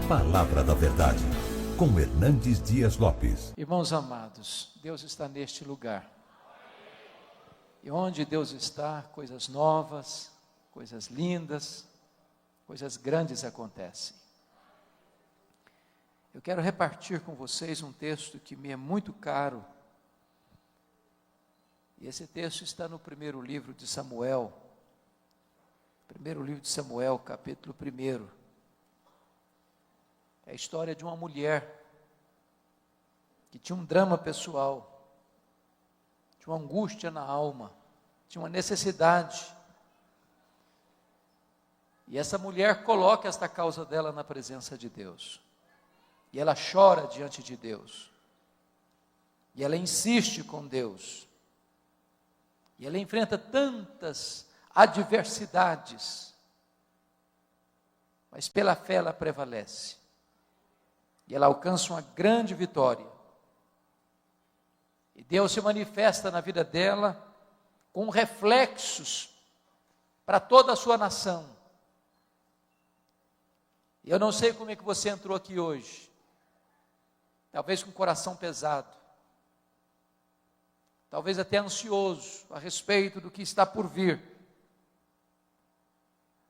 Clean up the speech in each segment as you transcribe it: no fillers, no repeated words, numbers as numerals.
Palavra da Verdade, com Hernandes Dias Lopes. Irmãos amados, Deus está neste lugar. E onde Deus está, coisas novas, coisas lindas, coisas grandes acontecem. Eu quero repartir com vocês um texto que me é muito caro. E esse texto está no primeiro livro de Samuel. Primeiro livro de Samuel, capítulo 1. É a história de uma mulher que tinha um drama pessoal, tinha uma angústia na alma, tinha uma necessidade. E essa mulher coloca esta causa dela na presença de Deus. E ela chora diante de Deus. E ela insiste com Deus. E ela enfrenta tantas adversidades, mas pela fé ela prevalece. E ela alcança uma grande vitória. E Deus se manifesta na vida dela com reflexos para toda a sua nação. E eu não sei como é que você entrou aqui hoje. Talvez com o coração pesado. Talvez até ansioso a respeito do que está por vir.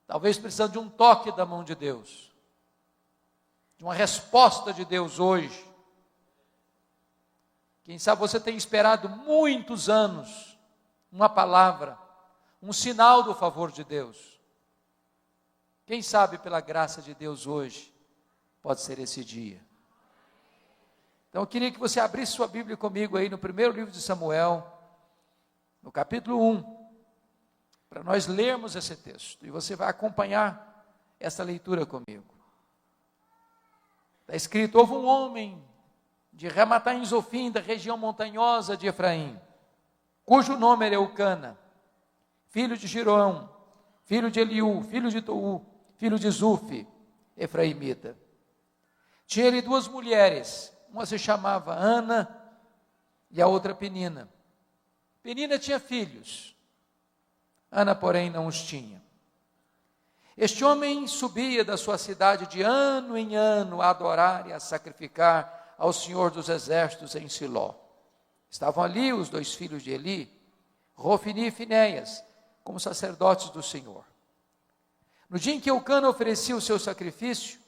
Talvez precisando de um toque da mão de Deus. De uma resposta de Deus hoje. Quem sabe você tem esperado muitos anos uma palavra, um sinal do favor de Deus. Quem sabe pela graça de Deus hoje pode ser esse dia. Então eu queria que você abrisse sua Bíblia comigo aí no primeiro livro de Samuel, no capítulo 1, para nós lermos esse texto. E você vai acompanhar essa leitura comigo. Está escrito: houve um homem de Ramataim Zofim, da região montanhosa de Efraim, cujo nome era Eucana, filho de Giroão, filho de Eliú, filho de Tou, filho de Zufi, efraimita. Tinha ele duas mulheres, uma se chamava Ana e a outra Penina. Penina tinha filhos, Ana, porém, não os tinha. Este homem subia da sua cidade de ano em ano a adorar e a sacrificar ao Senhor dos Exércitos em Siló. Estavam ali os dois filhos de Eli, Rofini e Finéias, como sacerdotes do Senhor. No dia em que Eucana oferecia o seu sacrifício,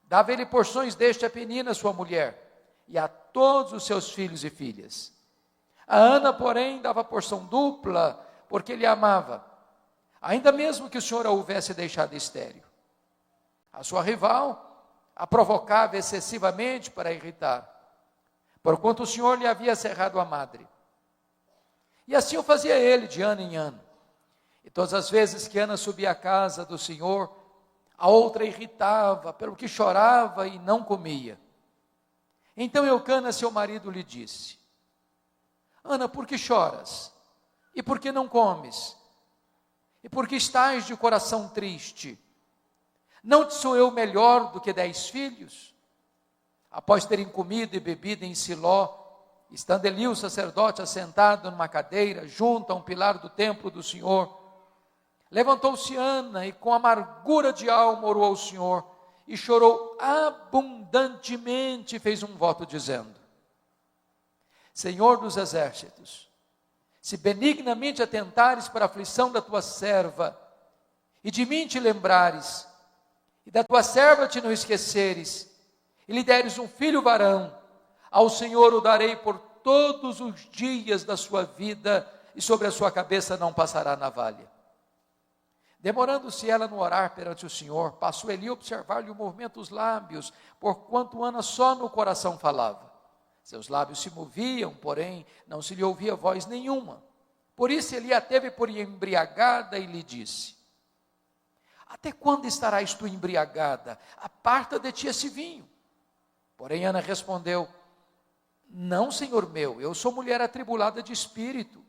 dava ele porções deste a Penina, sua mulher, e a todos os seus filhos e filhas. A Ana, porém, dava porção dupla, porque ele amava, ainda mesmo que o Senhor a houvesse deixado estéril. A sua rival a provocava excessivamente para irritar, porquanto o Senhor lhe havia cerrado a madre. E assim o fazia ele de ano em ano. E todas as vezes que Ana subia à casa do Senhor, a outra irritava, pelo que chorava e não comia. Então Eucana, seu marido, lhe disse: Ana, por que choras? E por que não comes? E por que estás de coração triste? Não te sou eu melhor do que 10 filhos? Após terem comido e bebido em Siló, estando Eli o sacerdote assentado numa cadeira, junto a um pilar do templo do Senhor, levantou-se Ana e com amargura de alma orou ao Senhor, e chorou abundantemente, e fez um voto dizendo: Senhor dos exércitos, se benignamente atentares para a aflição da tua serva, e de mim te lembrares, e da tua serva te não esqueceres, e lhe deres um filho varão, ao Senhor o darei por todos os dias da sua vida, e sobre a sua cabeça não passará navalha. Demorando-se ela no orar perante o Senhor, passou Eli a observar-lhe o movimento dos lábios, porquanto Ana só no coração falava. Seus lábios se moviam, porém não se lhe ouvia voz nenhuma. Por isso Eli a teve por embriagada e lhe disse: Até quando estarás tu embriagada? Aparta de ti esse vinho. Porém Ana respondeu: Não, Senhor meu, eu sou mulher atribulada de espírito.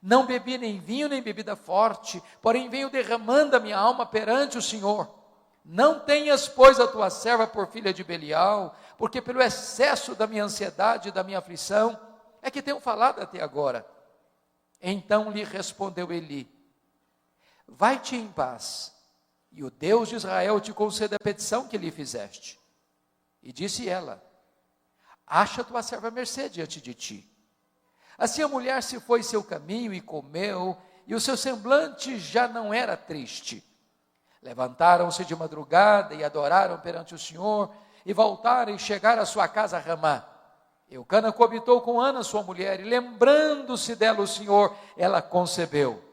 Não bebi nem vinho nem bebida forte, porém venho derramando a minha alma perante o Senhor. Não tenhas, pois, a tua serva por filha de Belial, porque pelo excesso da minha ansiedade e da minha aflição é que tenho falado até agora. Então lhe respondeu Eli: Vai-te em paz, e o Deus de Israel te conceda a petição que lhe fizeste. E disse ela: acha tua serva mercê diante de ti. Assim a mulher se foi seu caminho e comeu, e o seu semblante já não era triste. Levantaram-se de madrugada e adoraram perante o Senhor, e voltaram e chegaram à sua casa a Ramá. Eucana coabitou com Ana, sua mulher, e lembrando-se dela o Senhor, ela concebeu.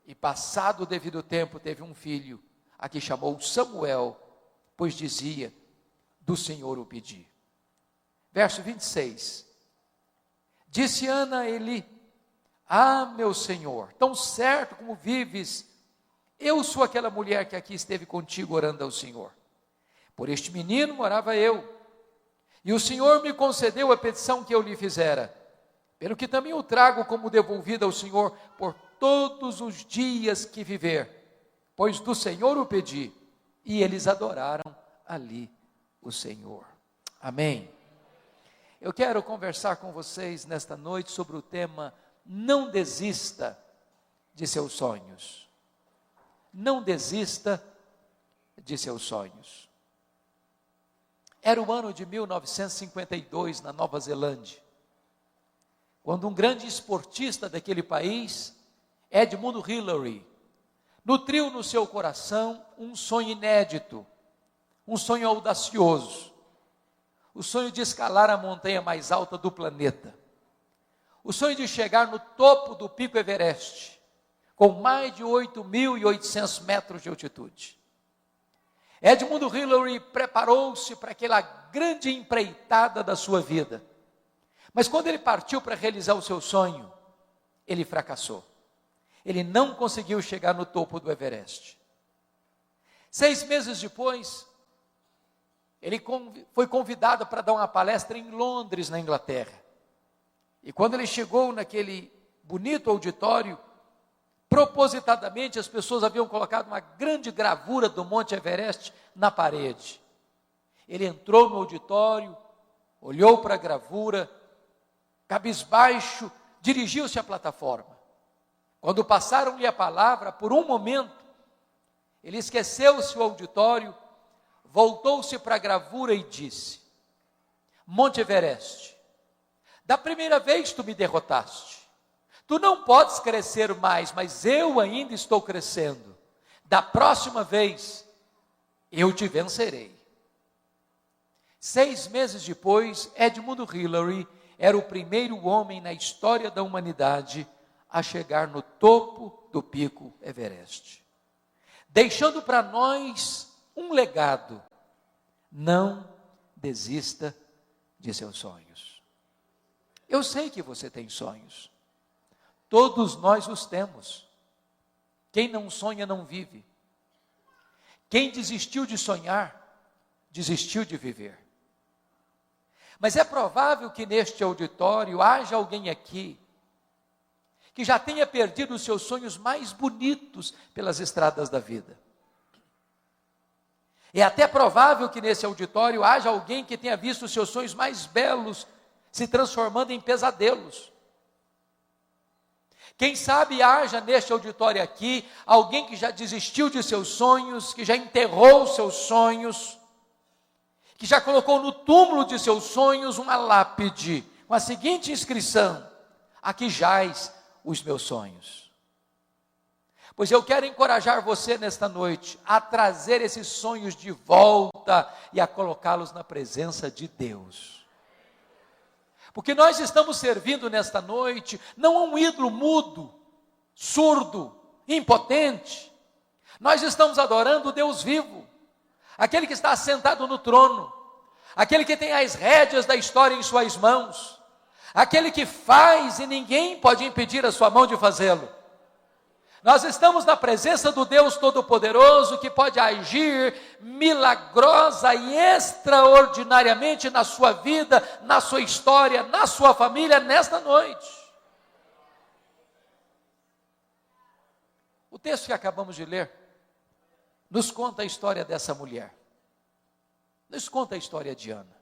E passado o devido tempo teve um filho, a que chamou Samuel, pois dizia: do Senhor o pedi. Verso 26. Disse Ana a Eli: ah, meu Senhor, tão certo como vives, eu sou aquela mulher que aqui esteve contigo orando ao Senhor. Por este menino morava eu, e o Senhor me concedeu a petição que eu lhe fizera, pelo que também o trago como devolvida ao Senhor por todos os dias que viver, pois do Senhor o pedi, e eles adoraram ali o Senhor. Amém. Eu quero conversar com vocês nesta noite sobre o tema: não desista de seus sonhos. Não desista de seus sonhos. Era o ano de 1952 na Nova Zelândia, quando um grande esportista daquele país, Edmund Hillary, nutriu no seu coração um sonho inédito, um sonho audacioso, o sonho de escalar a montanha mais alta do planeta, o sonho de chegar no topo do Pico Everest, com mais de 8.800 metros de altitude. Edmund Hillary preparou-se para aquela grande empreitada da sua vida, mas quando ele partiu para realizar o seu sonho, ele fracassou. Ele não conseguiu chegar no topo do Everest. 6 meses depois, ele foi convidado para dar uma palestra em Londres, na Inglaterra. E quando ele chegou naquele bonito auditório, propositadamente as pessoas haviam colocado uma grande gravura do Monte Everest na parede. Ele entrou no auditório, olhou para a gravura, cabisbaixo, dirigiu-se à plataforma. Quando passaram-lhe a palavra, por um momento, ele esqueceu-se o auditório, voltou-se para a gravura e disse: Monte Everest, da primeira vez tu me derrotaste. Tu não podes crescer mais, mas eu ainda estou crescendo. Da próxima vez, eu te vencerei. 6 meses depois, Edmund Hillary era o primeiro homem na história da humanidade a chegar no topo do Pico Everest, deixando para nós um legado: não desista de seus sonhos. Eu sei que você tem sonhos, todos nós os temos. Quem não sonha não vive. Quem desistiu de sonhar, desistiu de viver. Mas é provável que neste auditório haja alguém aqui que já tenha perdido os seus sonhos mais bonitos pelas estradas da vida. É até provável que nesse auditório haja alguém que tenha visto os seus sonhos mais belos se transformando em pesadelos. Quem sabe haja neste auditório aqui alguém que já desistiu de seus sonhos, que já enterrou seus sonhos, que já colocou no túmulo de seus sonhos uma lápide com a seguinte inscrição: aqui jaz os meus sonhos. Pois eu quero encorajar você nesta noite a trazer esses sonhos de volta e a colocá-los na presença de Deus. Porque nós estamos servindo nesta noite não a um ídolo mudo, surdo, impotente. Nós estamos adorando o Deus vivo, aquele que está assentado no trono, aquele que tem as rédeas da história em suas mãos, aquele que faz e ninguém pode impedir a sua mão de fazê-lo. Nós estamos na presença do Deus Todo-Poderoso, que pode agir milagrosa e extraordinariamente na sua vida, na sua história, na sua família, nesta noite. O texto que acabamos de ler nos conta a história dessa mulher. Nos conta a história de Ana.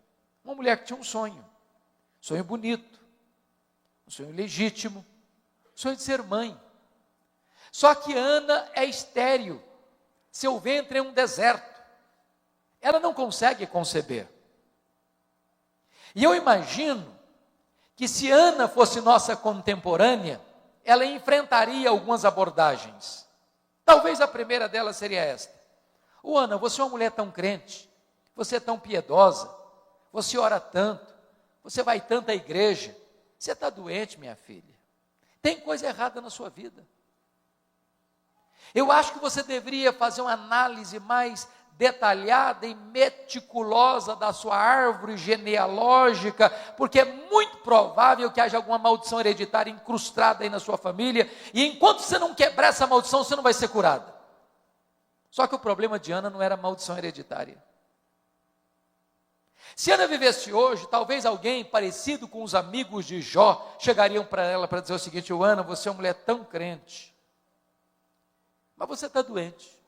Uma mulher que tinha um sonho bonito, um sonho legítimo, um sonho de ser mãe. Só que Ana é estéril, seu ventre é um deserto. Ela não consegue conceber. E eu imagino que se Ana fosse nossa contemporânea, ela enfrentaria algumas abordagens. Talvez a primeira delas seria esta: Ana, você é uma mulher tão crente, você é tão piedosa, você ora tanto, você vai tanto à igreja, você está doente, minha filha. Tem coisa errada na sua vida. Eu acho que você deveria fazer uma análise mais detalhada e meticulosa da sua árvore genealógica, porque é muito provável que haja alguma maldição hereditária incrustada aí na sua família, e enquanto você não quebrar essa maldição, você não vai ser curada. Só que o problema de Ana não era maldição hereditária. Se Ana vivesse hoje, talvez alguém parecido com os amigos de Jó chegariam para ela para dizer o seguinte: Ana, você é uma mulher tão crente, mas você está doente.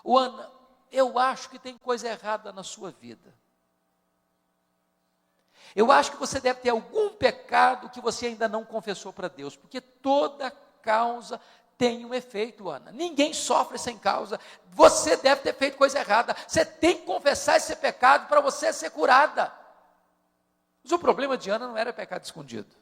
Ana, eu acho que tem coisa errada na sua vida. Eu acho que você deve ter algum pecado que você ainda não confessou para Deus, porque toda causa tem um efeito, Ana. Ninguém sofre sem causa. Você deve ter feito coisa errada. Você tem que confessar esse pecado para você ser curada. Mas o problema de Ana não era pecado escondido.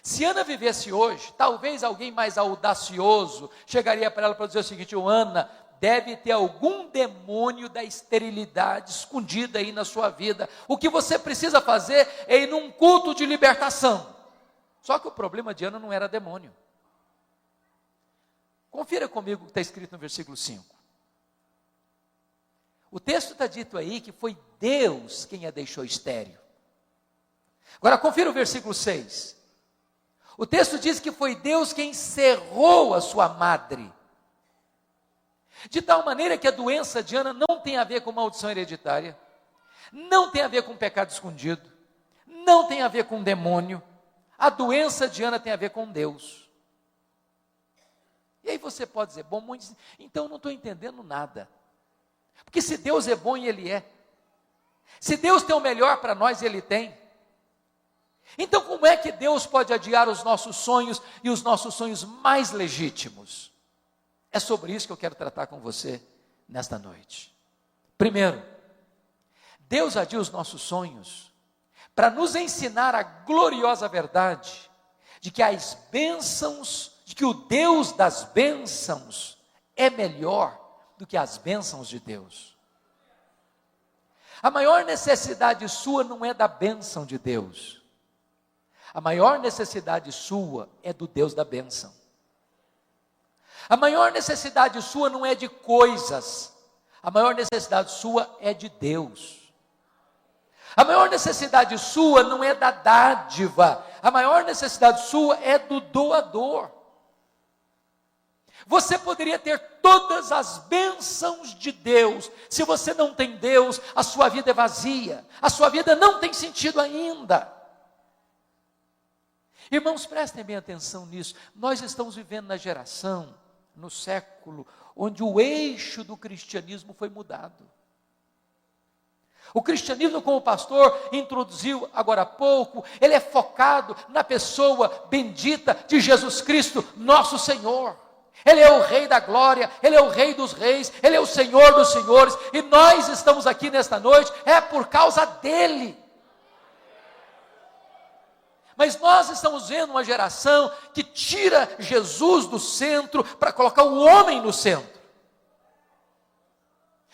Se Ana vivesse hoje, talvez alguém mais audacioso chegaria para ela para dizer o seguinte: Ana, deve ter algum demônio da esterilidade escondido aí na sua vida. O que você precisa fazer é ir num culto de libertação. Só que o problema de Ana não era demônio. Confira comigo o que está escrito no versículo 5. O texto está dito aí que foi Deus quem a deixou estéril. Agora confira o versículo 6. O texto diz que foi Deus quem cerrou a sua madre. De tal maneira que a doença de Ana não tem a ver com maldição hereditária, não tem a ver com pecado escondido, não tem a ver com demônio. A doença de Ana tem a ver com Deus. E aí você pode dizer: bom, então eu não estou entendendo nada. Porque se Deus é bom, e Ele é. Se Deus tem o melhor para nós, Ele tem. Então como é que Deus pode adiar os nossos sonhos e os nossos sonhos mais legítimos? É sobre isso que eu quero tratar com você nesta noite. Primeiro, Deus adia os nossos sonhos para nos ensinar a gloriosa verdade de que as bênçãos, de que o Deus das bênçãos é melhor do que as bênçãos de Deus. A maior necessidade sua não é da bênção de Deus. A maior necessidade sua é do Deus da bênção. A maior necessidade sua não é de coisas. A maior necessidade sua é de Deus. A maior necessidade sua não é da dádiva. A maior necessidade sua é do doador. Você poderia ter todas as bênçãos de Deus. Se você não tem Deus, a sua vida é vazia. A sua vida não tem sentido ainda. Irmãos, prestem bem atenção nisso. Nós estamos vivendo na geração, no século, onde o eixo do cristianismo foi mudado. O cristianismo, como o pastor introduziu agora há pouco, ele é focado na pessoa bendita de Jesus Cristo, nosso Senhor. Ele é o Rei da glória, Ele é o Rei dos reis, Ele é o Senhor dos senhores, e nós estamos aqui nesta noite, é por causa dEle. Mas nós estamos vendo uma geração que tira Jesus do centro para colocar o homem no centro.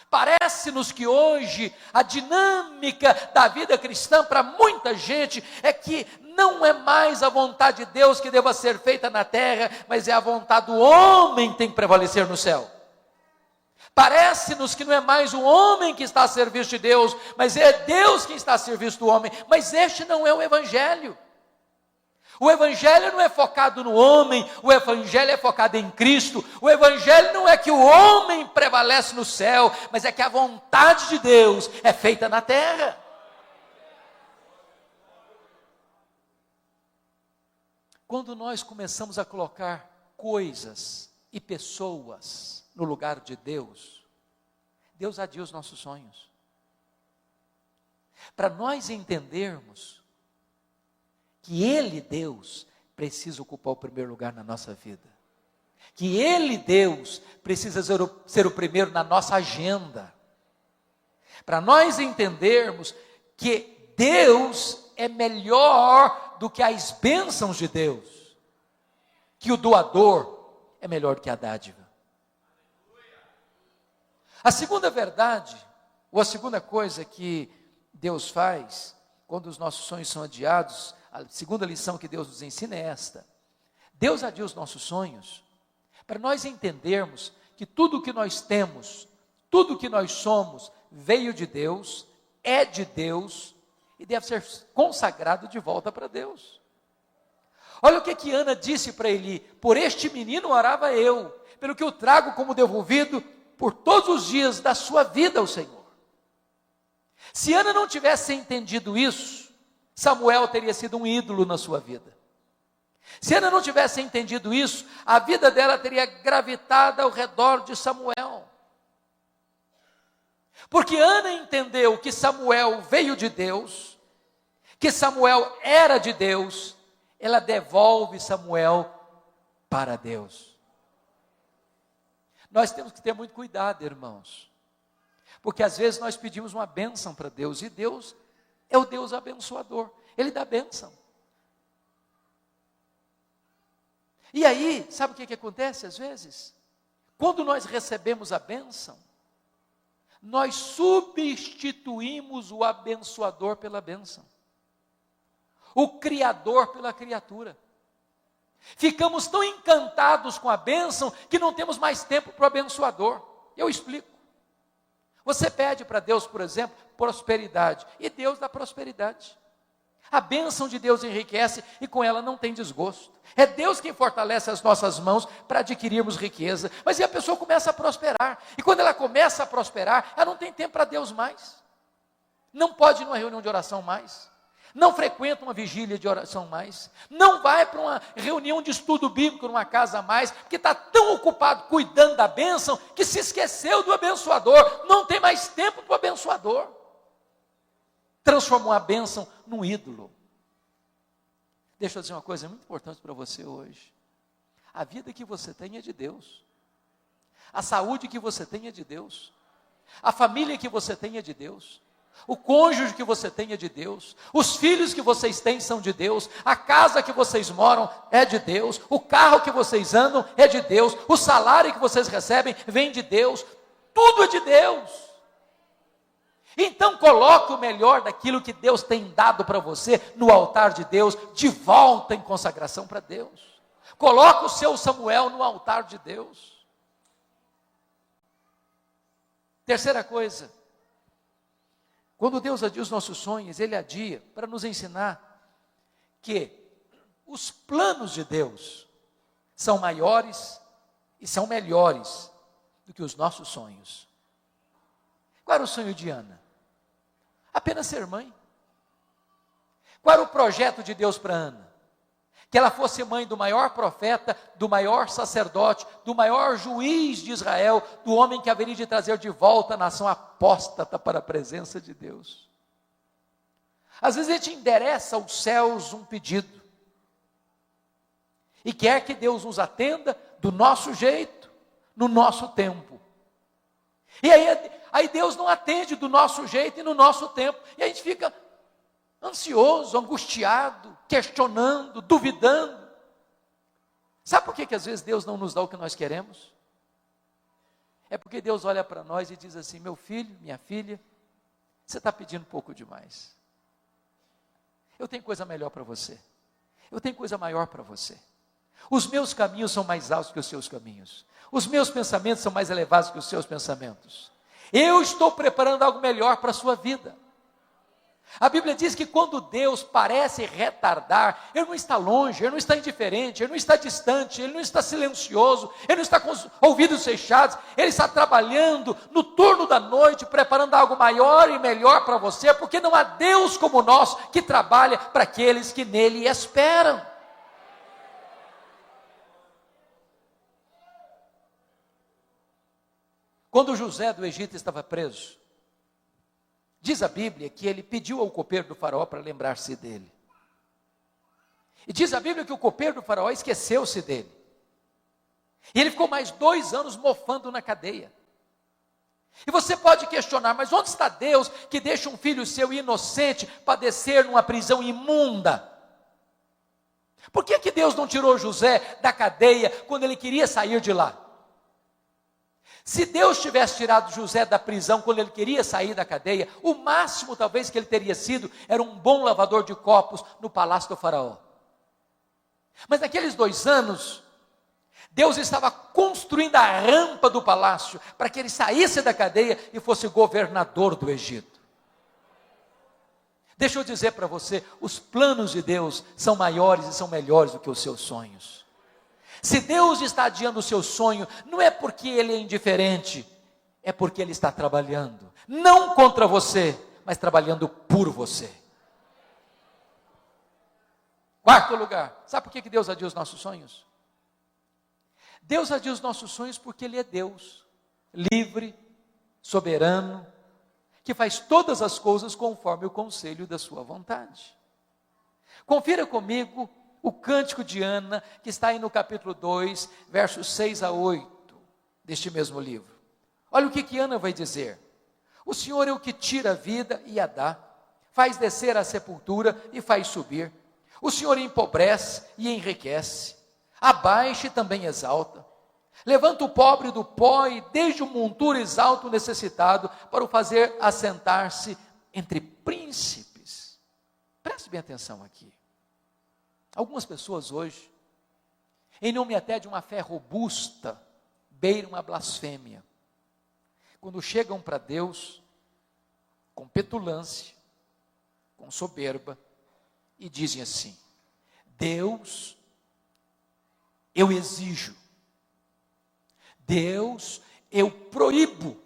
Parece-nos que hoje a dinâmica da vida cristã para muita gente é que não é mais a vontade de Deus que deva ser feita na terra, mas é a vontade do homem que tem que prevalecer no céu. Parece-nos que não é mais o homem que está a serviço de Deus, mas é Deus quem está a serviço do homem. Mas este não é o Evangelho. O Evangelho não é focado no homem, o Evangelho é focado em Cristo. O Evangelho não é que o homem prevalece no céu, mas é que a vontade de Deus é feita na terra. Quando nós começamos a colocar coisas e pessoas no lugar de Deus, Deus adia os nossos sonhos. Para nós entendermos que Ele, Deus, precisa ocupar o primeiro lugar na nossa vida. que Ele, Deus, precisa ser o primeiro na nossa agenda. Para nós entendermos que Deus é melhor do que as bênçãos de Deus, que o doador é melhor do que a dádiva. A segunda verdade, ou a segunda coisa que Deus faz quando os nossos sonhos são adiados, a segunda lição que Deus nos ensina é esta: Deus adia os nossos sonhos para nós entendermos que tudo o que nós temos, tudo o que nós somos, veio de Deus, é de Deus e deve ser consagrado de volta para Deus. Olha o que Ana disse para Eli: por este menino orava eu, pelo que eu trago como devolvido por todos os dias da sua vida ao Senhor. Se Ana não tivesse entendido isso, Samuel teria sido um ídolo na sua vida. Se Ana não tivesse entendido isso, a vida dela teria gravitado ao redor de Samuel. Porque Ana entendeu que Samuel veio de Deus, que Samuel era de Deus, ela devolve Samuel para Deus. Nós temos que ter muito cuidado, irmãos, porque às vezes nós pedimos uma bênção para Deus, e Deus é o Deus abençoador, Ele dá bênção. E aí, sabe o que acontece às vezes? Quando nós recebemos a bênção, nós substituímos o abençoador pela bênção, o Criador pela criatura. Ficamos tão encantados com a bênção que não temos mais tempo para o abençoador. Eu explico. Você pede para Deus, por exemplo, prosperidade, e Deus dá prosperidade. A bênção de Deus enriquece e com ela não tem desgosto. É Deus quem fortalece as nossas mãos para adquirirmos riqueza. Mas e a pessoa começa a prosperar. E quando ela começa a prosperar, ela não tem tempo para Deus mais. Não pode ir numa reunião de oração mais. Não frequenta uma vigília de oração mais. Não vai para uma reunião de estudo bíblico numa casa mais. Porque está tão ocupado cuidando da bênção que se esqueceu do abençoador. Não tem mais tempo para o abençoador. Transformou a bênção num ídolo. Deixa eu dizer uma coisa muito importante para você hoje. A vida que você tem é de Deus. A saúde que você tem é de Deus. A família que você tem é de Deus. O cônjuge que você tem é de Deus. Os filhos que vocês têm são de Deus. A casa que vocês moram é de Deus. O carro que vocês andam é de Deus. O salário que vocês recebem vem de Deus. Tudo é de Deus. Então coloque o melhor daquilo que Deus tem dado para você no altar de Deus, de volta em consagração para Deus. Coloque o seu Samuel no altar de Deus. Terceira coisa, quando Deus adia os nossos sonhos, Ele adia para nos ensinar que os planos de Deus são maiores e são melhores do que os nossos sonhos. Qual era o sonho de Ana? Apenas ser mãe. Qual era o projeto de Deus para Ana? Que ela fosse mãe do maior profeta, do maior sacerdote, do maior juiz de Israel, do homem que haveria de trazer de volta a nação apóstata para a presença de Deus. Às vezes a gente endereça aos céus um pedido, e quer que Deus nos atenda do nosso jeito, no nosso tempo. E aí Deus não atende do nosso jeito e no nosso tempo. E a gente fica ansioso, angustiado, questionando, duvidando. Sabe por que às vezes Deus não nos dá o que nós queremos? É porque Deus olha para nós e diz assim: meu filho, minha filha, você está pedindo um pouco demais. Eu tenho coisa melhor para você. Eu tenho coisa maior para você. Os meus caminhos são mais altos que os seus caminhos. Os meus pensamentos são mais elevados que os seus pensamentos. Eu estou preparando algo melhor para a sua vida. A Bíblia diz que quando Deus parece retardar, Ele não está longe, Ele não está indiferente, Ele não está distante, Ele não está silencioso, Ele não está com os ouvidos fechados, Ele está trabalhando no turno da noite, preparando algo maior e melhor para você, porque não há Deus como nós que trabalha para aqueles que nele esperam. Quando José do Egito estava preso, diz a Bíblia que ele pediu ao copeiro do faraó para lembrar-se dele. E diz a Bíblia que o copeiro do faraó esqueceu-se dele. E ele ficou mais 2 anos mofando na cadeia. E você pode questionar, mas onde está Deus que deixa um filho seu inocente padecer numa prisão imunda? Por que Deus não tirou José da cadeia quando ele queria sair de lá? Se Deus tivesse tirado José da prisão quando ele queria sair da cadeia, o máximo talvez que ele teria sido era um bom lavador de copos no palácio do faraó. Mas naqueles 2 anos, Deus estava construindo a rampa do palácio para que ele saísse da cadeia e fosse governador do Egito. Deixa eu dizer para você, os planos de Deus são maiores e são melhores do que os seus sonhos. Se Deus está adiando o seu sonho, não é porque Ele é indiferente, é porque Ele está trabalhando, não contra você, mas trabalhando por você. 4º lugar, sabe por que Deus adia os nossos sonhos? Deus adia os nossos sonhos porque Ele é Deus, livre, soberano, que faz todas as coisas conforme o conselho da sua vontade. Confira comigo o cântico de Ana, que está aí no capítulo 2, versos 6 a 8, deste mesmo livro. Olha o que Ana vai dizer. O Senhor é o que tira a vida e a dá, faz descer a sepultura e faz subir. O Senhor empobrece e enriquece, abaixa e também exalta. Levanta o pobre do pó e desde o monturo exalta o necessitado para o fazer assentar-se entre príncipes. Preste bem atenção aqui. Algumas pessoas hoje, em nome até de uma fé robusta, beiram a blasfêmia. Quando chegam para Deus, com petulância, com soberba, e dizem assim: Deus, eu exijo. Deus, eu proíbo.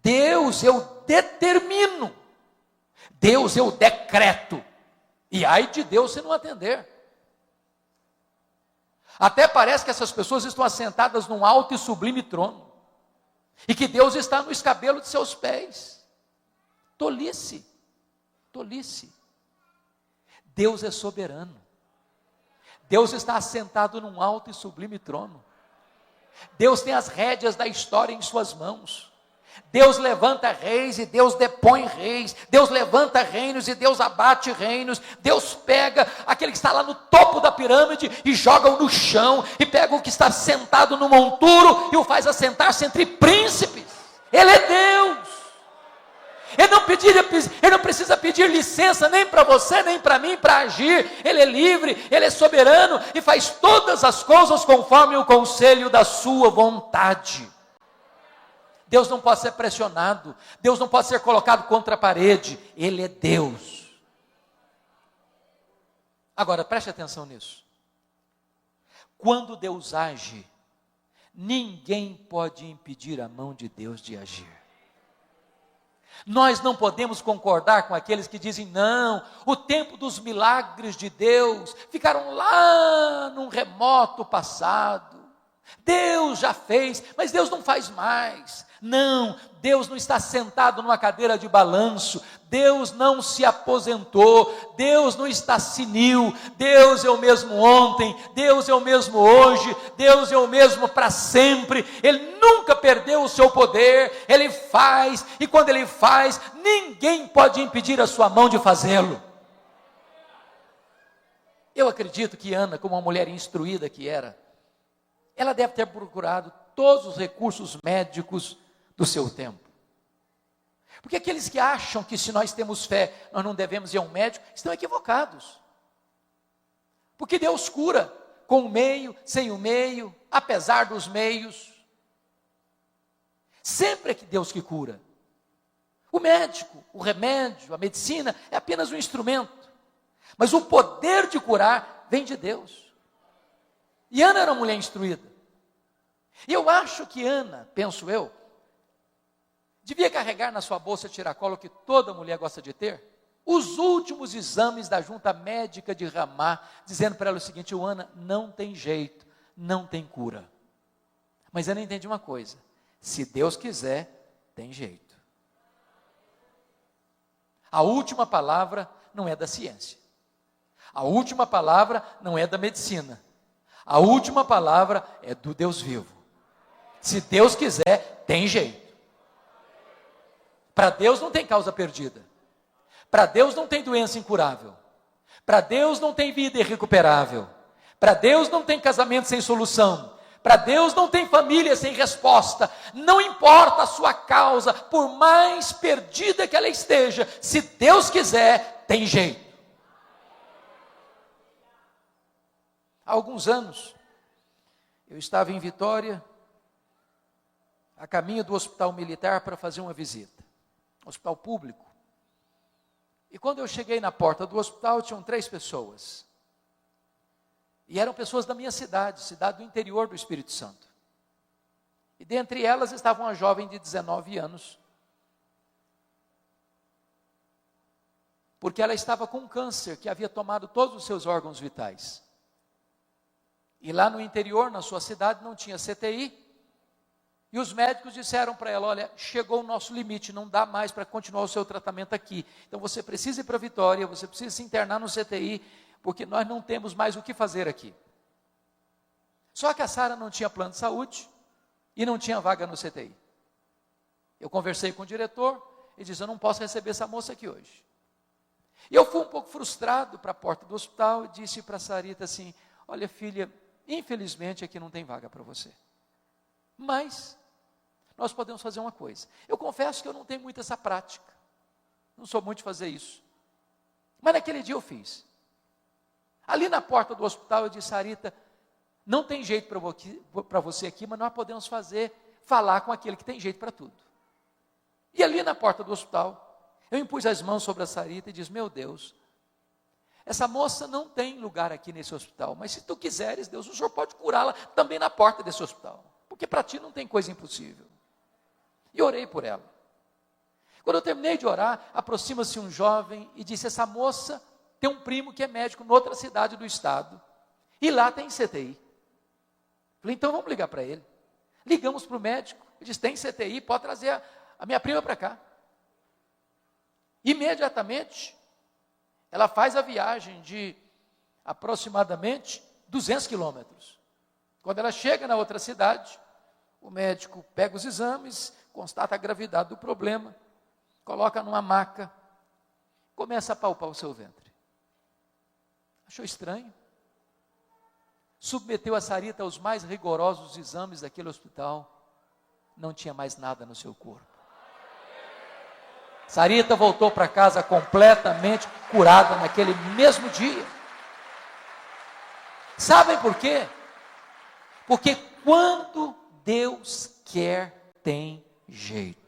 Deus, eu determino. Deus, eu decreto. E ai de Deus se não atender. Até parece que essas pessoas estão assentadas num alto e sublime trono, e que Deus está no escabelo de seus pés. Tolice, tolice. Deus é soberano. Deus está assentado num alto e sublime trono. Deus tem as rédeas da história em suas mãos. Deus levanta reis e Deus depõe reis. Deus levanta reinos e Deus abate reinos. Deus pega aquele que está lá no topo da pirâmide e joga-o no chão. E pega o que está sentado no monturo e o faz assentar-se entre príncipes. Ele é Deus. Ele não precisa pedir licença nem para você, nem para mim, para agir. Ele é livre, Ele é soberano e faz todas as coisas conforme o conselho da sua vontade. Deus não pode ser pressionado, Deus não pode ser colocado contra a parede. Ele é Deus. Agora, preste atenção nisso. Quando Deus age, ninguém pode impedir a mão de Deus de agir. Nós não podemos concordar com aqueles que dizem: não, o tempo dos milagres de Deus ficaram lá num remoto passado. Deus já fez, mas Deus não faz mais. Não, Deus não está sentado numa cadeira de balanço. Deus não se aposentou. Deus não está senil. Deus é o mesmo ontem, Deus é o mesmo hoje, Deus é o mesmo para sempre. Ele nunca perdeu o seu poder. Ele faz, e quando Ele faz, ninguém pode impedir a sua mão de fazê-lo. Eu acredito que Ana, como uma mulher instruída que era, ela deve ter procurado todos os recursos médicos do seu tempo. Porque aqueles que acham que se nós temos fé, nós não devemos ir a um médico, estão equivocados. Porque Deus cura com o meio, sem o meio, apesar dos meios. Sempre é que Deus que cura. O médico, o remédio, a medicina é apenas um instrumento. Mas o poder de curar vem de Deus. E Ana era uma mulher instruída. E eu acho que Ana, penso eu, devia carregar na sua bolsa tiracolo, que toda mulher gosta de ter, os últimos exames da junta médica de Ramá, dizendo para ela o seguinte: Ana, não tem jeito, não tem cura. Mas Ana entende uma coisa: se Deus quiser, tem jeito. A última palavra não é da ciência. A última palavra não é da medicina. A última palavra é do Deus vivo. Se Deus quiser, tem jeito. Para Deus não tem causa perdida. Para Deus não tem doença incurável. Para Deus não tem vida irrecuperável. Para Deus não tem casamento sem solução. Para Deus não tem família sem resposta. Não importa a sua causa, por mais perdida que ela esteja, se Deus quiser, tem jeito. Há alguns anos, eu estava em Vitória, a caminho do hospital militar para fazer uma visita. Hospital público. E quando eu cheguei na porta do hospital, tinham 3 pessoas. E eram pessoas da minha cidade, cidade do interior do Espírito Santo. E dentre elas estava uma jovem de 19 anos. Porque ela estava com câncer que havia tomado todos os seus órgãos vitais. E lá no interior, na sua cidade, não tinha CTI. E os médicos disseram para ela, olha, chegou o nosso limite, não dá mais para continuar o seu tratamento aqui. Então você precisa ir para Vitória, você precisa se internar no CTI, porque nós não temos mais o que fazer aqui. Só que a Sara não tinha plano de saúde e não tinha vaga no CTI. Eu conversei com o diretor e disse, eu não posso receber essa moça aqui hoje. E eu fui um pouco frustrado para a porta do hospital e disse para a Sarita assim, olha filha, infelizmente aqui não tem vaga para você. Mas nós podemos fazer uma coisa. Eu confesso que eu não tenho muito essa prática. Não sou muito de fazer isso. Mas naquele dia eu fiz. Ali na porta do hospital eu disse, Sarita, não tem jeito para você aqui, mas nós podemos falar com aquele que tem jeito para tudo. E ali na porta do hospital, eu impus as mãos sobre a Sarita e disse, meu Deus, essa moça não tem lugar aqui nesse hospital, mas se tu quiseres, Deus, o Senhor pode curá-la também na porta desse hospital. Porque para ti não tem coisa impossível. E orei por ela. Quando eu terminei de orar, aproxima-se um jovem e disse, essa moça tem um primo que é médico em outra cidade do estado. E lá tem CTI. Falei, então vamos ligar para ele. Ligamos para o médico. Ele disse, tem CTI, pode trazer a minha prima para cá. Imediatamente, ela faz a viagem de aproximadamente 200 quilômetros. Quando ela chega na outra cidade, o médico pega os exames, constata a gravidade do problema, coloca numa maca, começa a palpar o seu ventre. Achou estranho? Submeteu a Sarita aos mais rigorosos exames daquele hospital, não tinha mais nada no seu corpo. Sarita voltou para casa completamente curada naquele mesmo dia. Sabem por quê? Porque quando Deus quer, tem jeito.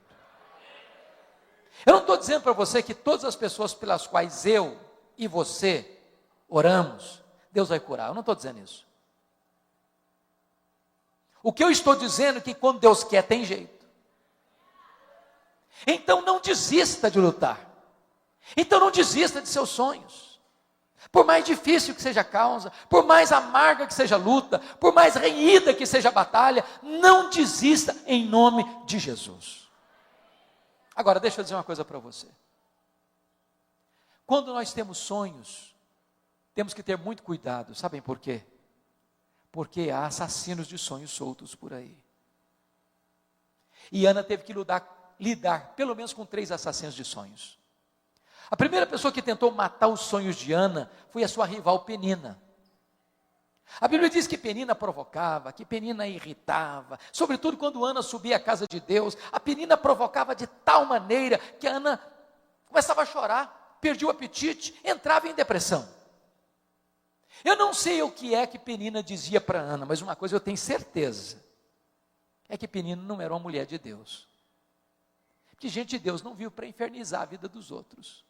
Eu não estou dizendo para você que todas as pessoas pelas quais eu e você oramos, Deus vai curar. Eu não estou dizendo isso. O que eu estou dizendo é que quando Deus quer, tem jeito. Então não desista de lutar. Então não desista de seus sonhos. Por mais difícil que seja a causa, por mais amarga que seja a luta, por mais renhida que seja a batalha, não desista em nome de Jesus. Agora, deixa eu dizer uma coisa para você. Quando nós temos sonhos, temos que ter muito cuidado. Sabem por quê? Porque há assassinos de sonhos soltos por aí. E Ana teve que lidar pelo menos com 3 assassinos de sonhos. A primeira pessoa que tentou matar os sonhos de Ana foi a sua rival Penina. A Bíblia diz que Penina provocava, que Penina irritava, sobretudo quando Ana subia à casa de Deus, a Penina provocava de tal maneira que a Ana começava a chorar, perdia o apetite, entrava em depressão. Eu não sei o que é que Penina dizia para Ana, mas uma coisa eu tenho certeza, é que Penina não era uma mulher de Deus. Que gente de Deus não vive para infernizar a vida dos outros.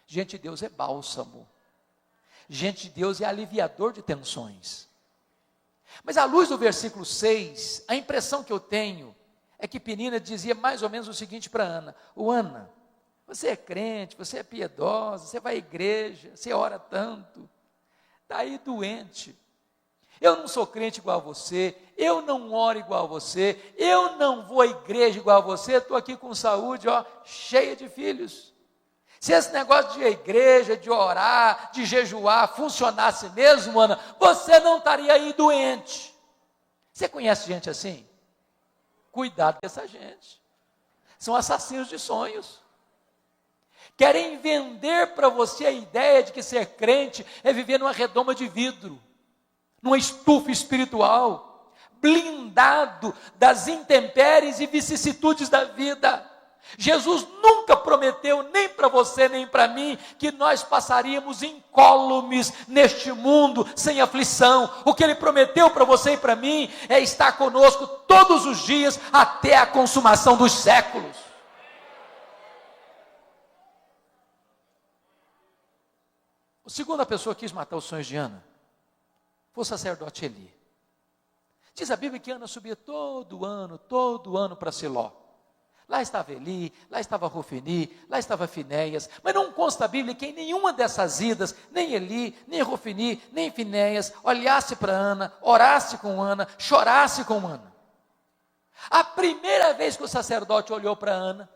Gente de Deus é bálsamo. Gente de Deus é aliviador de tensões. Mas à luz do versículo 6, a impressão que eu tenho é que Penina dizia mais ou menos o seguinte para Ana: Ana, você é crente, você é piedosa, você vai à igreja, você ora tanto, está aí doente. Eu não sou crente igual a você, eu não oro igual a você, eu não vou à igreja igual a você, estou aqui com saúde, cheia de filhos. Se esse negócio de igreja, de orar, de jejuar funcionasse mesmo, Ana, você não estaria aí doente. Você conhece gente assim? Cuidado com essa gente. São assassinos de sonhos. Querem vender para você a ideia de que ser crente é viver numa redoma de vidro, numa estufa espiritual, blindado das intempéries e vicissitudes da vida. Jesus nunca prometeu, nem para você, nem para mim, que nós passaríamos incólumes neste mundo, sem aflição. O que Ele prometeu para você e para mim, é estar conosco todos os dias, até a consumação dos séculos. A segunda pessoa que quis matar os sonhos de Ana foi o sacerdote Eli. Diz a Bíblia que Ana subia todo ano para Siló. Lá estava Eli, lá estava Rofini, lá estava Finéias, mas não consta a Bíblia que em nenhuma dessas idas, nem Eli, nem Rofini, nem Finéias, olhasse para Ana, orasse com Ana, chorasse com Ana. A primeira vez que o sacerdote olhou para Ana,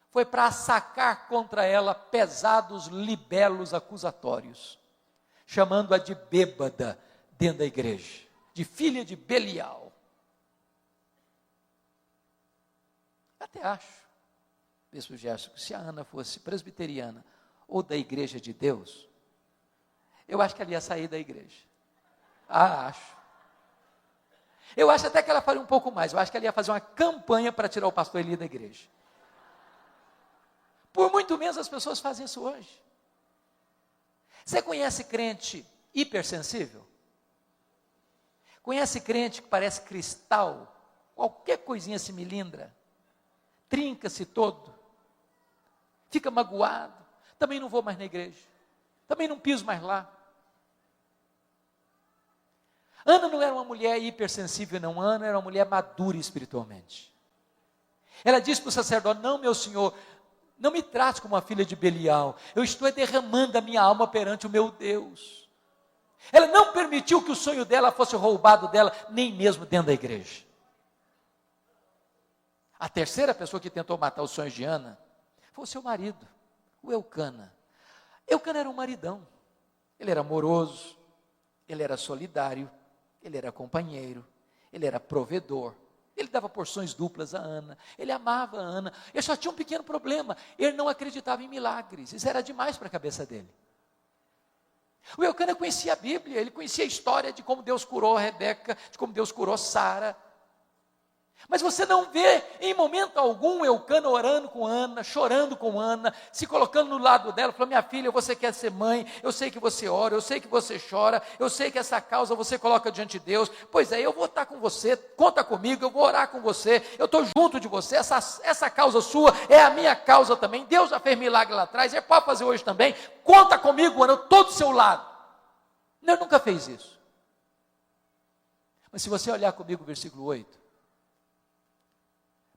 foi para sacar contra ela pesados libelos acusatórios, chamando-a de bêbada dentro da igreja, de filha de Belial. Até acho, Bispo Gerson, que se a Ana fosse presbiteriana ou da igreja de Deus, eu acho que ela ia sair da igreja. Acho. Eu acho até que ela faria um pouco mais, eu acho que ela ia fazer uma campanha para tirar o pastor Eli da igreja. Por muito menos as pessoas fazem isso hoje. Você conhece crente hipersensível? Conhece crente que parece cristal? Qualquer coisinha se melindra. Trinca-se todo, fica magoado, também não vou mais na igreja, também não piso mais lá. Ana não era uma mulher hipersensível, não. Ana era uma mulher madura espiritualmente. Ela disse para o sacerdote: não, meu senhor, não me trate como uma filha de Belial, eu estou derramando a minha alma perante o meu Deus. Ela não permitiu que o sonho dela fosse roubado dela, nem mesmo dentro da igreja. A terceira pessoa que tentou matar os sonhos de Ana foi o seu marido, o Eucana. Eucana era um maridão. Ele era amoroso, ele era solidário, ele era companheiro, ele era provedor. Ele dava porções duplas a Ana, ele amava a Ana. Ele só tinha um pequeno problema: ele não acreditava em milagres. Isso era demais para a cabeça dele. O Eucana conhecia a Bíblia, ele conhecia a história de como Deus curou Rebeca, de como Deus curou Sara. Mas você não vê em momento algum Eucana orando com Ana, chorando com Ana, se colocando no lado dela, falando: minha filha, você quer ser mãe, eu sei que você ora, eu sei que você chora, eu sei que essa causa você coloca diante de Deus, pois é, eu vou estar com você, conta comigo, eu vou orar com você, eu estou junto de você, essa causa sua é a minha causa também, Deus já fez milagre lá atrás, ele pode fazer hoje também, conta comigo, Ana, eu estou do seu lado. Ele nunca fez isso. Mas se você olhar comigo o versículo 8,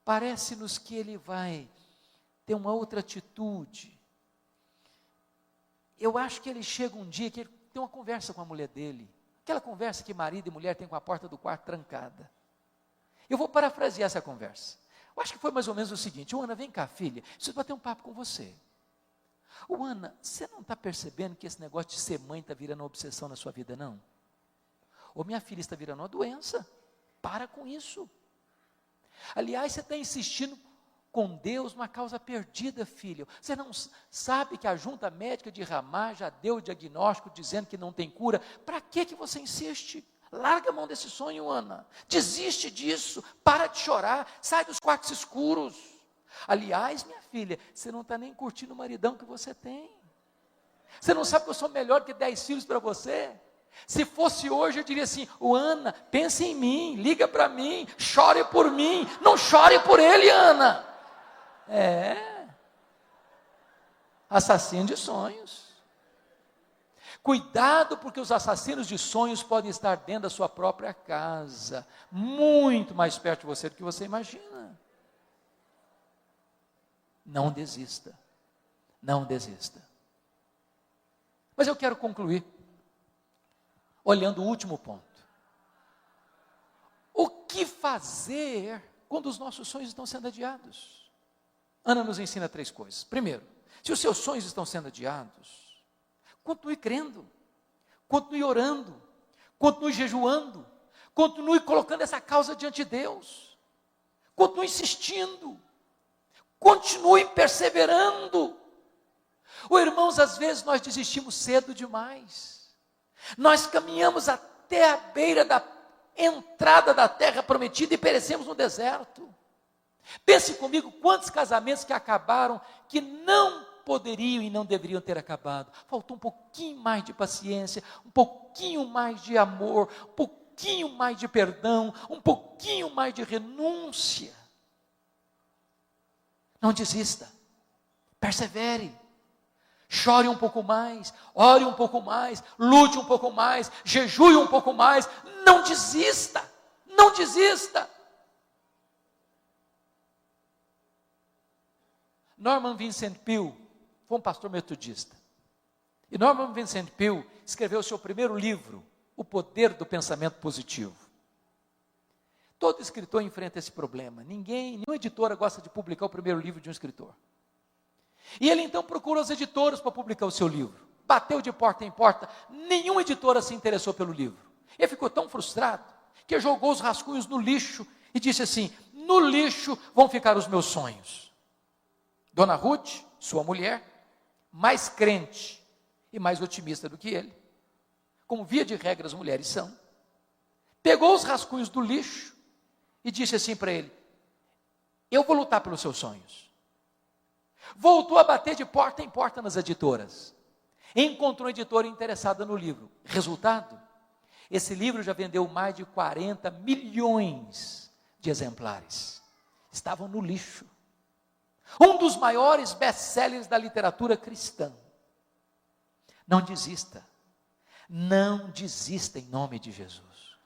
parece-nos que ele vai ter uma outra atitude. Eu acho que ele chega um dia que ele tem uma conversa com a mulher dele. Aquela conversa que marido e mulher têm com a porta do quarto trancada. Eu vou parafrasear essa conversa. Eu acho que foi mais ou menos o seguinte: Ana, vem cá, filha, preciso bater um papo com você. Ana, você não está percebendo que esse negócio de ser mãe está virando uma obsessão na sua vida, não? Ou minha filha está virando uma doença. Para com isso. Aliás, você está insistindo com Deus numa causa perdida, filho. Você não sabe que a junta médica de Ramá já deu o diagnóstico dizendo que não tem cura? Para que você insiste? Larga a mão desse sonho, Ana. Desiste disso. Para de chorar. Sai dos quartos escuros. Aliás, minha filha, você não está nem curtindo o maridão que você tem. Você não sabe que eu sou melhor que 10 filhos para você? Se fosse hoje, eu diria assim: Ana, pense em mim, liga para mim, chore por mim, não chore por ele, Ana. Assassino de sonhos. Cuidado, porque os assassinos de sonhos podem estar dentro da sua própria casa, muito mais perto de você do que você imagina. Não desista, não desista. Mas eu quero concluir olhando o último ponto. O que fazer quando os nossos sonhos estão sendo adiados? Ana nos ensina 3 coisas. Primeiro, Se os seus sonhos estão sendo adiados, continue crendo, continue orando, continue jejuando, continue colocando essa causa diante de Deus, continue insistindo, continue perseverando. Irmãos, às vezes nós desistimos cedo demais, nós caminhamos até a beira da entrada da terra prometida e perecemos no deserto. Pense comigo, quantos casamentos que acabaram, que não poderiam e não deveriam ter acabado. Faltou um pouquinho mais de paciência, um pouquinho mais de amor, um pouquinho mais de perdão, um pouquinho mais de renúncia. Não desista, persevere, chore um pouco mais, ore um pouco mais, lute um pouco mais, jejue um pouco mais, não desista, não desista. Norman Vincent Peale foi um pastor metodista. E Norman Vincent Peale escreveu o seu primeiro livro, O Poder do Pensamento Positivo. Todo escritor enfrenta esse problema. Nenhuma editora gosta de publicar o primeiro livro de um escritor. E ele então procurou as editoras para publicar o seu livro. Bateu de porta em porta, nenhuma editora se interessou pelo livro. Ele ficou tão frustrado que jogou os rascunhos no lixo e disse assim: no lixo vão ficar os meus sonhos. Dona Ruth, sua mulher, mais crente e mais otimista do que ele, como via de regra as mulheres são, pegou os rascunhos do lixo e disse assim para ele: eu vou lutar pelos seus sonhos. Voltou a bater de porta em porta nas editoras, encontrou uma editora interessada no livro. Resultado, esse livro já vendeu mais de 40 milhões de exemplares, estavam no lixo. Um dos maiores best-sellers da literatura cristã. Não desista. Não desista em nome de Jesus.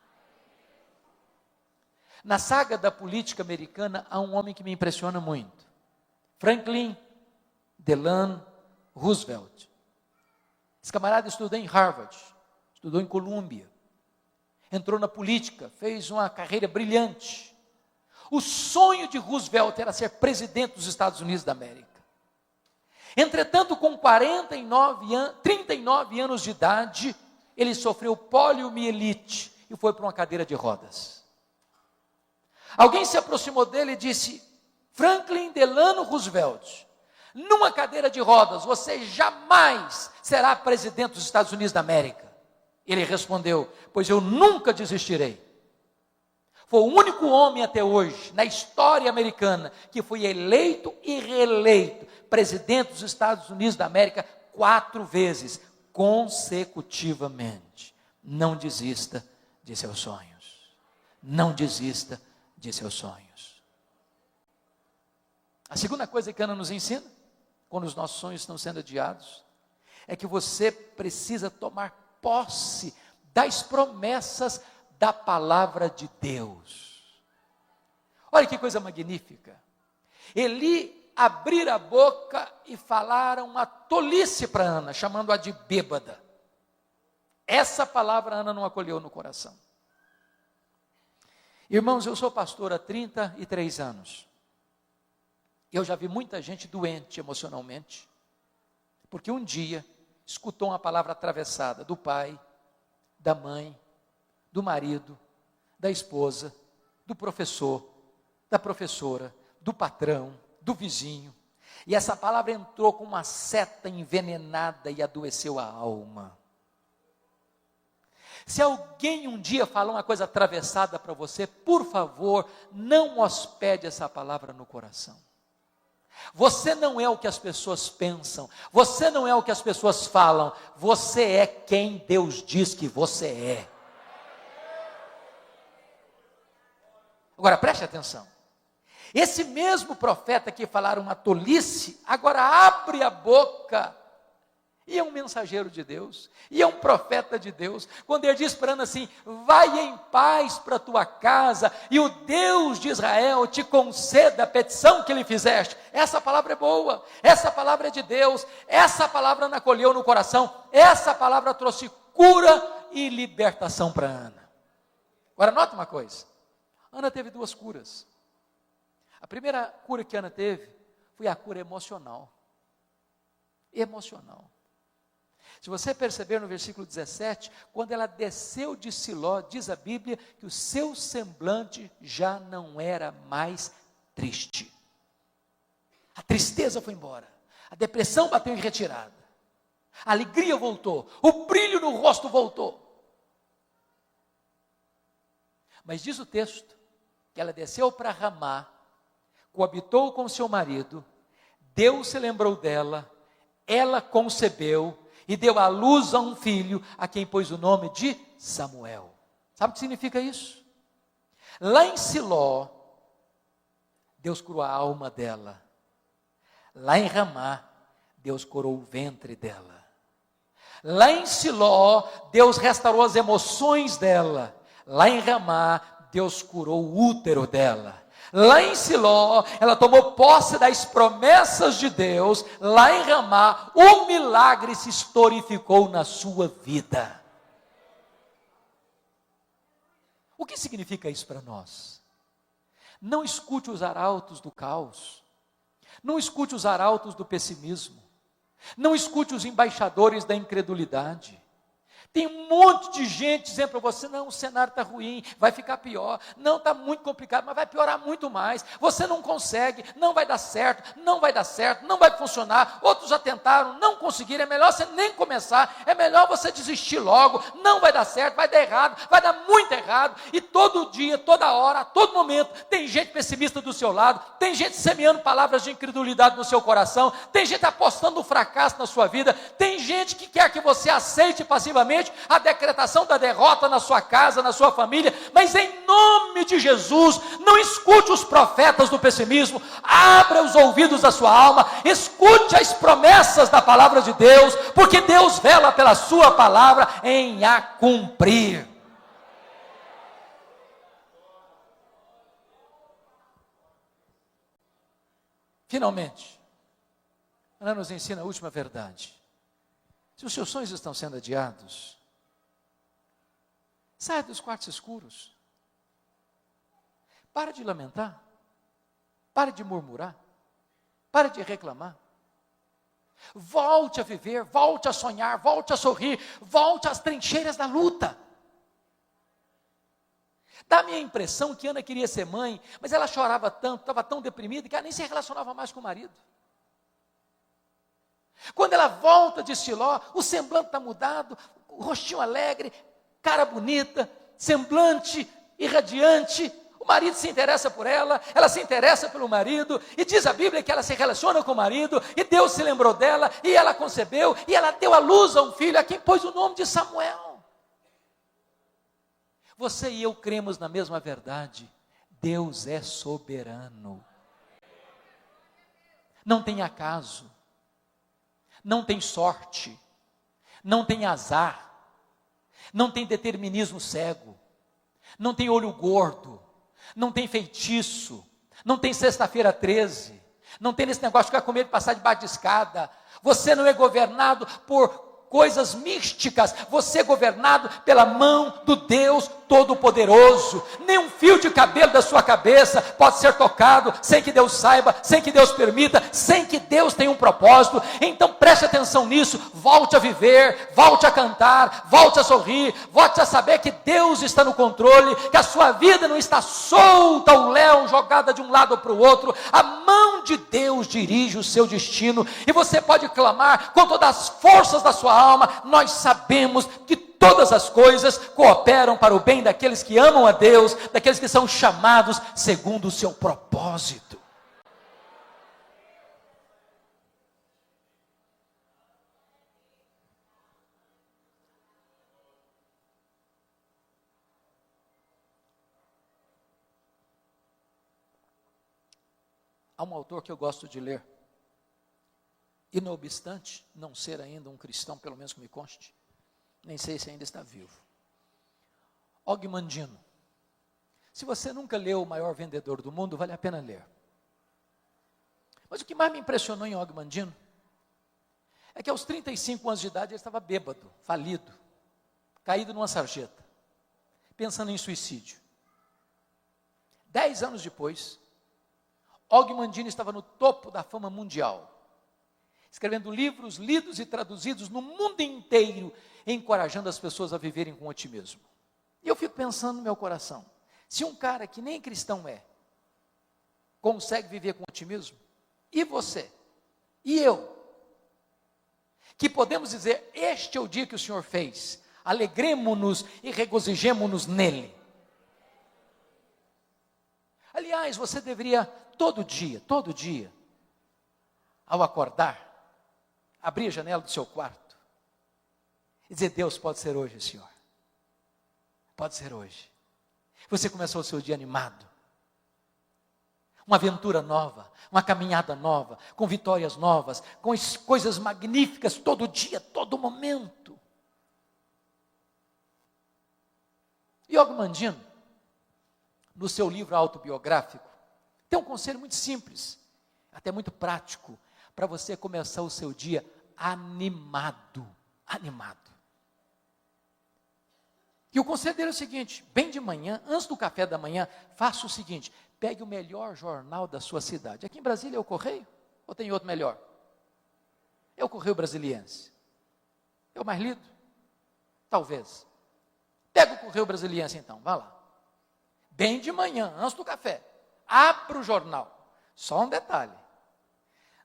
Na saga da política americana, há um homem que me impressiona muito. Franklin Delano Roosevelt. Esse camarada estudou em Harvard, estudou em Colômbia, entrou na política, fez uma carreira brilhante. O sonho de Roosevelt era ser presidente dos Estados Unidos da América. Entretanto, com 39 anos de idade, ele sofreu poliomielite e foi para uma cadeira de rodas. Alguém se aproximou dele e disse: Franklin Delano Roosevelt, numa cadeira de rodas, você jamais será presidente dos Estados Unidos da América. Ele respondeu: pois eu nunca desistirei. Foi o único homem até hoje, na história americana, que foi eleito e reeleito presidente dos Estados Unidos da América 4 vezes, consecutivamente. Não desista de seus sonhos. Não desista de seus sonhos. A segunda coisa que Ana nos ensina, quando os nossos sonhos estão sendo adiados, é que você precisa tomar posse das promessas da palavra de Deus. Olha que coisa magnífica. Eli abrir a boca e falar uma tolice para Ana, chamando-a de bêbada. Essa palavra Ana não acolheu no coração. Irmãos, eu sou pastor há 33 anos. Eu já vi muita gente doente emocionalmente, porque um dia escutou uma palavra atravessada do pai, da mãe, do marido, da esposa, do professor, da professora, do patrão, do vizinho. E essa palavra entrou com uma seta envenenada e adoeceu a alma. Se alguém um dia falar uma coisa atravessada para você, por favor, não hospede essa palavra no coração. Você não é o que as pessoas pensam, você não é o que as pessoas falam, você é quem Deus diz que você é. Agora preste atenção, esse mesmo profeta que falaram uma tolice, agora abre a boca, e é um mensageiro de Deus, e é um profeta de Deus, quando ele diz para Ana assim: vai em paz para a tua casa, e o Deus de Israel te conceda a petição que lhe fizeste. Essa palavra é boa, essa palavra é de Deus, essa palavra Ana acolheu no coração, essa palavra trouxe cura e libertação para Ana. Agora nota uma coisa, Ana teve 2 curas. A primeira cura que Ana teve foi a cura emocional. emocional. Se você perceber no versículo 17, quando ela desceu de Siló, diz a Bíblia que o seu semblante já não era mais triste. A tristeza foi embora, a depressão bateu em retirada, a alegria voltou, o brilho no rosto voltou. Mas diz o texto que ela desceu para Ramá, coabitou com seu marido, Deus se lembrou dela, ela concebeu e deu à luz a um filho, a quem pôs o nome de Samuel. Sabe o que significa isso? Lá em Siló, Deus curou a alma dela. Lá em Ramá, Deus curou o ventre dela. Lá em Siló, Deus restaurou as emoções dela. Lá em Ramá, Deus curou o útero dela. Lá em Siló, ela tomou posse das promessas de Deus. Lá em Ramá, o milagre se historificou na sua vida. O que significa isso para nós? Não escute os arautos do caos. Não escute os arautos do pessimismo. Não escute os embaixadores da incredulidade. Tem um monte de gente dizendo para você, não, o cenário está ruim, vai ficar pior, não, está muito complicado, mas vai piorar muito mais, você não consegue, não vai dar certo, não vai funcionar, outros já tentaram, não conseguiram, é melhor você nem começar, é melhor você desistir logo, não vai dar certo, vai dar errado, vai dar muito errado, e todo dia, toda hora, a todo momento, tem gente pessimista do seu lado, tem gente semeando palavras de incredulidade no seu coração, tem gente apostando no fracasso na sua vida, tem gente que quer que você aceite passivamente a decretação da derrota na sua casa, na sua família, mas em nome de Jesus, não escute os profetas do pessimismo, abra os ouvidos da sua alma, escute as promessas da palavra de Deus, porque Deus vela pela sua palavra em a cumprir. Finalmente, Ana nos ensina a última verdade. Se os seus sonhos estão sendo adiados, saia dos quartos escuros. Pare de lamentar. Pare de murmurar. Pare de reclamar. Volte a viver, volte a sonhar, volte a sorrir, volte às trincheiras da luta. Dá-me a impressão que Ana queria ser mãe, mas ela chorava tanto, estava tão deprimida, que ela nem se relacionava mais com o marido. Quando ela volta de Siló, o semblante está mudado, o rostinho alegre, cara bonita, semblante irradiante. O marido se interessa por ela, ela se interessa pelo marido, e diz a Bíblia que ela se relaciona com o marido, e Deus se lembrou dela, e ela concebeu, e ela deu à luz a um filho, a quem pôs o nome de Samuel. Você e eu cremos na mesma verdade, Deus é soberano. Não tem acaso. Não tem sorte, não tem azar, não tem determinismo cego, não tem olho gordo, não tem feitiço, não tem sexta-feira 13, não tem esse negócio de ficar com medo de passar debaixo de escada. Você não é governado por coisas místicas, você é governado pela mão do Deus Todo-Poderoso. Nem um fio de cabelo da sua cabeça pode ser tocado sem que Deus saiba, sem que Deus permita, sem que Deus tenha um propósito. Então preste atenção nisso, volte a viver, volte a cantar, volte a sorrir, volte a saber que Deus está no controle, que a sua vida não está solta ao léu, jogada de um lado para o outro. A mão de Deus dirige o seu destino, e você pode clamar com todas as forças da sua alma: nós sabemos que todas as coisas cooperam para o bem daqueles que amam a Deus, daqueles que são chamados segundo o seu propósito. Há um autor que eu gosto de ler, e não obstante não ser ainda um cristão, pelo menos que me conste, nem sei se ainda está vivo, Og Mandino. Se você nunca leu O Maior Vendedor do Mundo, vale a pena ler. Mas o que mais me impressionou em Og Mandino é que aos 35 anos de idade ele estava bêbado, falido, caído numa sarjeta, pensando em suicídio. 10 anos depois, Og Mandino estava no topo da fama mundial. escrevendo livros lidos e traduzidos no mundo inteiro, encorajando as pessoas a viverem com otimismo. E eu fico pensando no meu coração, se um cara que nem cristão consegue viver com otimismo, e você? E eu? Que podemos dizer, este é o dia que o Senhor fez, alegremo-nos e regozijemo-nos nele. Aliás, você deveria todo dia, ao acordar, abrir a janela do seu quarto e dizer, Deus, pode ser hoje, Senhor. Pode ser hoje. Você começou o seu dia animado. Uma aventura nova, uma caminhada nova, com vitórias novas, com coisas magníficas todo dia, todo momento. Og Mandino, no seu livro autobiográfico, tem um conselho muito simples, até muito prático, para você começar o seu dia animado. E o conselho dele é o seguinte, bem de manhã, antes do café da manhã, faça o seguinte, pegue o melhor jornal da sua cidade. Aqui em Brasília é o Correio? Ou tem outro melhor? É o Correio Brasiliense. É o mais lido? Talvez. Pega o Correio Brasiliense então, vá lá. Bem de manhã, antes do café. Abra o jornal. Só um detalhe.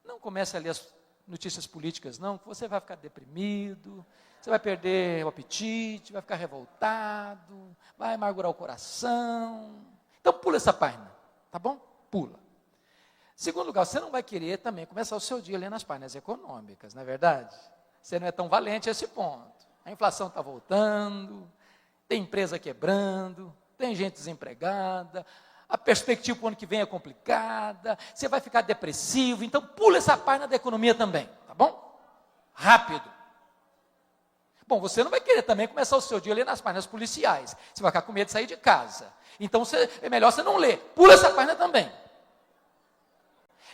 Não comece a ler as notícias políticas não, que você vai ficar deprimido, você vai perder o apetite, vai ficar revoltado, vai amargurar o coração. Então pula essa página, tá bom? Pula. Segundo lugar, você não vai querer também começar o seu dia lendo as páginas econômicas, não é verdade? Você não é tão valente a esse ponto. A inflação está voltando, tem empresa quebrando, tem gente desempregada, a perspectiva para o ano que vem é complicada, você vai ficar depressivo, então pula essa página da economia também, tá bom? Rápido. Bom, você não vai querer também começar o seu dia lendo as páginas policiais, você vai ficar com medo de sair de casa, então é melhor você não ler, pula essa página também.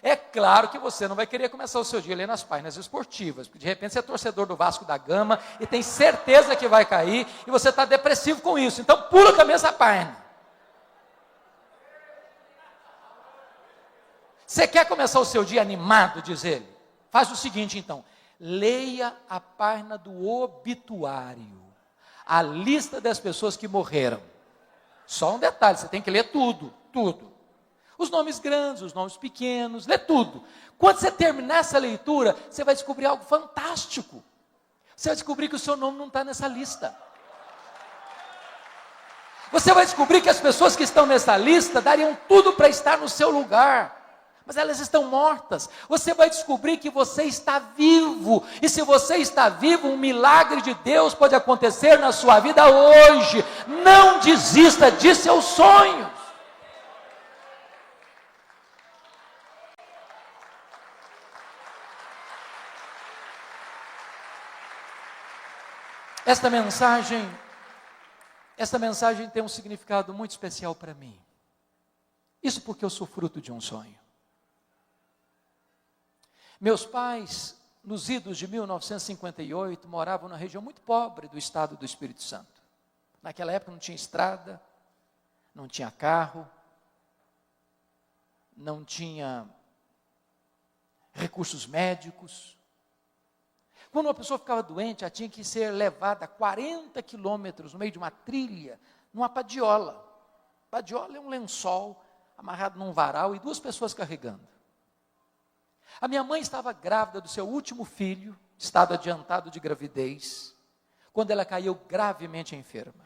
É claro que você não vai querer começar o seu dia lendo as páginas esportivas, porque de repente você é torcedor do Vasco da Gama e tem certeza que vai cair e você está depressivo com isso, então pula também essa página. Você quer começar o seu dia animado, diz ele? Faz o seguinte então, leia a página do obituário, a lista das pessoas que morreram. Só um detalhe, você tem que ler tudo. Os nomes grandes, os nomes pequenos, lê tudo. Quando você terminar essa leitura, você vai descobrir algo fantástico. Você vai descobrir que o seu nome não está nessa lista. Você vai descobrir que as pessoas que estão nessa lista dariam tudo para estar no seu lugar, mas elas estão mortas. Você vai descobrir que você está vivo, e se você está vivo, um milagre de Deus pode acontecer na sua vida hoje. Não desista de seus sonhos. Esta mensagem tem um significado muito especial para mim. Isso porque eu sou fruto de um sonho. Meus pais, nos idos de 1958, moravam numa região muito pobre do estado do Espírito Santo. Naquela época não tinha estrada, não tinha carro, não tinha recursos médicos. Quando uma pessoa ficava doente, ela tinha que ser levada 40 quilômetros no meio de uma trilha, numa padiola. Padiola é um lençol amarrado num varal e duas pessoas carregando. A minha mãe estava grávida do seu último filho, estado adiantado de gravidez, quando ela caiu gravemente enferma.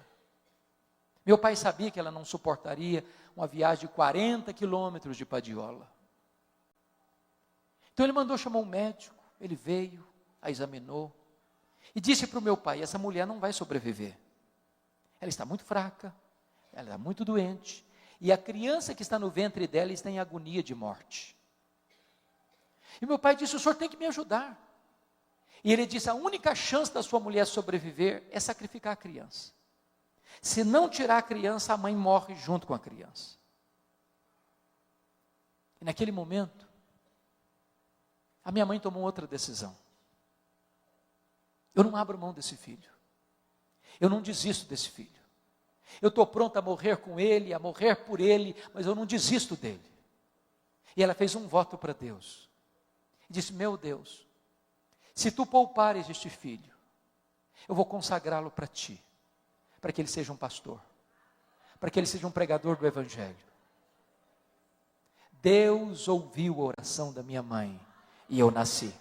Meu pai sabia que ela não suportaria uma viagem de 40 quilômetros de padiola. Então ele mandou chamar um médico, ele veio, a examinou e disse para o meu pai, essa mulher não vai sobreviver. Ela está muito fraca, ela está muito doente, e a criança que está no ventre dela está em agonia de morte. E meu pai disse, o senhor tem que me ajudar. E ele disse, a única chance da sua mulher sobreviver é sacrificar a criança. Se não tirar a criança, a mãe morre junto com a criança. E naquele momento, a minha mãe tomou outra decisão. Eu não abro mão desse filho. Eu não desisto desse filho. Eu estou pronto a morrer com ele, a morrer por ele, mas eu não desisto dele. E ela fez um voto para Deus. E disse, meu Deus, Se tu poupares este filho, eu vou consagrá-lo para ti, para que ele seja um pastor, para que ele seja um pregador do Evangelho. Deus ouviu a oração da minha mãe e eu nasci.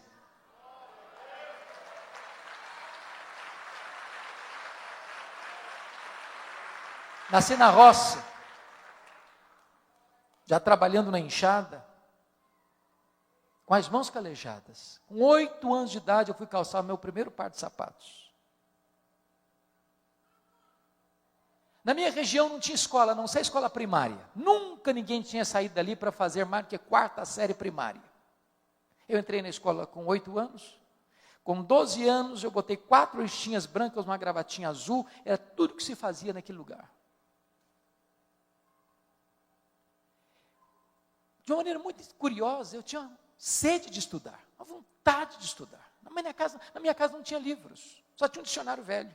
Nasci na roça, já trabalhando na enxada, com as mãos calejadas. Com 8 anos de idade eu fui calçar meu primeiro par de sapatos. Na minha região não tinha escola, a não ser escola primária. Nunca ninguém tinha saído dali para fazer mais do que 4ª série primária. Eu entrei na escola com 8 anos. Com 12 anos eu botei 4 listinhas brancas, uma gravatinha azul. Era tudo que se fazia naquele lugar. De uma maneira muito curiosa, eu tinha sede de estudar, uma vontade de estudar. Na minha casa não tinha livros, só tinha um dicionário velho,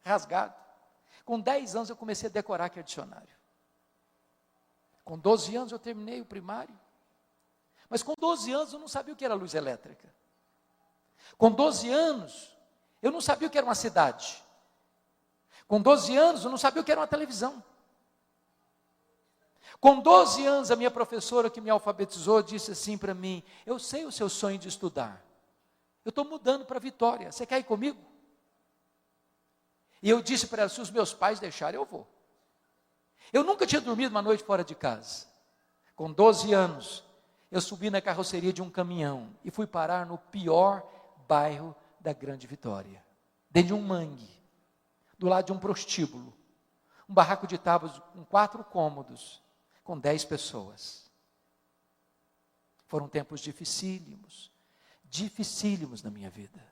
rasgado. Com 10 anos eu comecei a decorar aquele dicionário. Com 12 anos eu terminei o primário. Mas com 12 anos eu não sabia o que era luz elétrica. Com 12 anos eu não sabia o que era uma cidade. Com 12 anos eu não sabia o que era uma televisão. Com 12 anos, a minha professora que me alfabetizou disse assim para mim: eu sei o seu sonho de estudar, eu estou mudando para Vitória, você quer ir comigo? E eu disse para ela: se os meus pais deixarem, eu vou. Eu nunca tinha dormido uma noite fora de casa. Com 12 anos, eu subi na carroceria de um caminhão e fui parar no pior bairro da Grande Vitória, dentro de um mangue, do lado de um prostíbulo, um barraco de tábuas com 4 cômodos, com 10 pessoas. Foram tempos dificílimos na minha vida.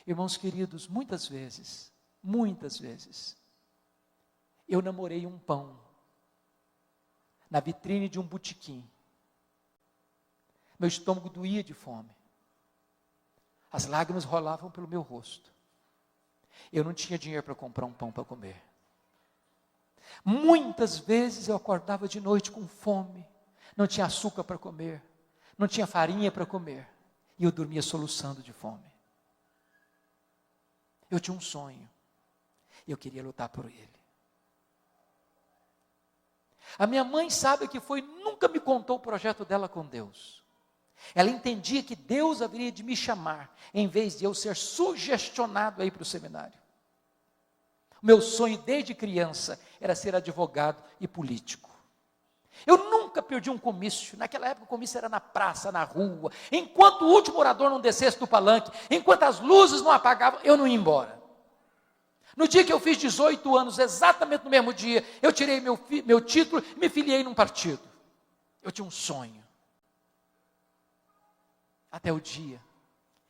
Irmãos queridos, muitas vezes, eu namorei um pão na vitrine de um botequim. Meu estômago doía de fome. As lágrimas rolavam pelo meu rosto. Eu não tinha dinheiro para comprar um pão para comer. Muitas vezes eu acordava de noite com fome, não tinha açúcar para comer, não tinha farinha para comer, e eu dormia soluçando de fome. Eu tinha um sonho, e eu queria lutar por ele. A minha mãe, sabe o que foi, nunca me contou o projeto dela com Deus. Ela entendia que Deus haveria de me chamar, em vez de eu ser sugestionado a ir para o seminário. Meu sonho desde criança era ser advogado e político. Eu nunca perdi um comício. Naquela época o comício era na praça, na rua. Enquanto o último orador não descesse do palanque, enquanto as luzes não apagavam, eu não ia embora. No dia que eu fiz 18 anos, exatamente no mesmo dia, eu tirei meu título e me filiei num partido. Eu tinha um sonho. Até o dia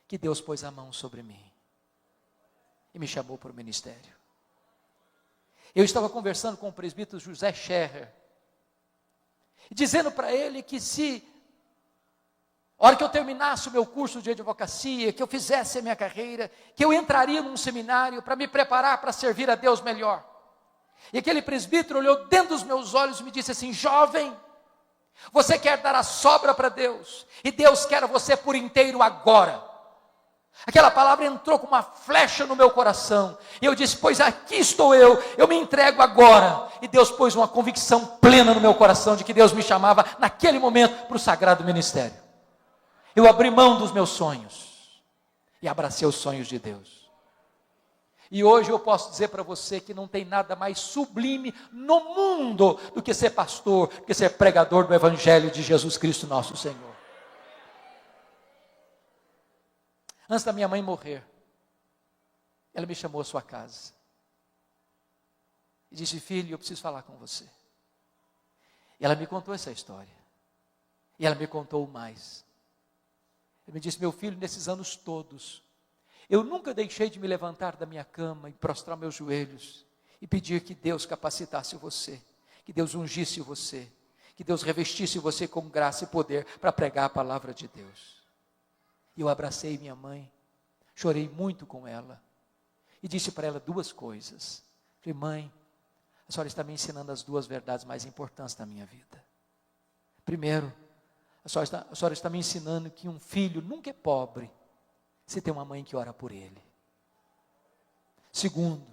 que Deus pôs a mão sobre mim e me chamou para o ministério. Eu estava conversando com o presbítero José Scherrer, dizendo para ele que se, a hora que eu terminasse o meu curso de advocacia, que eu fizesse a minha carreira, que eu entraria num seminário para me preparar para servir a Deus melhor. E aquele presbítero olhou dentro dos meus olhos e me disse assim: jovem, você quer dar a sobra para Deus, e Deus quer você por inteiro agora. Aquela palavra entrou com uma flecha no meu coração, e eu disse: pois aqui estou eu me entrego agora. E Deus pôs uma convicção plena no meu coração, de que Deus me chamava naquele momento para o sagrado ministério. Eu abri mão dos meus sonhos, e abracei os sonhos de Deus. E hoje eu posso dizer para você que não tem nada mais sublime no mundo do que ser pastor, do que ser pregador do Evangelho de Jesus Cristo nosso Senhor. Antes da minha mãe morrer, ela me chamou à sua casa e disse: filho, eu preciso falar com você. E ela me contou essa história, e ela me contou mais. Ela me disse: meu filho, nesses anos todos, eu nunca deixei de me levantar da minha cama e prostrar meus joelhos e pedir que Deus capacitasse você, que Deus ungisse você, que Deus revestisse você com graça e poder para pregar a palavra de Deus. E eu abracei minha mãe, chorei muito com ela, e disse para ela 2 coisas. Falei: mãe, a senhora está me ensinando as 2 verdades mais importantes da minha vida. Primeiro, a senhora está me ensinando que um filho nunca é pobre, se tem uma mãe que ora por ele. Segundo,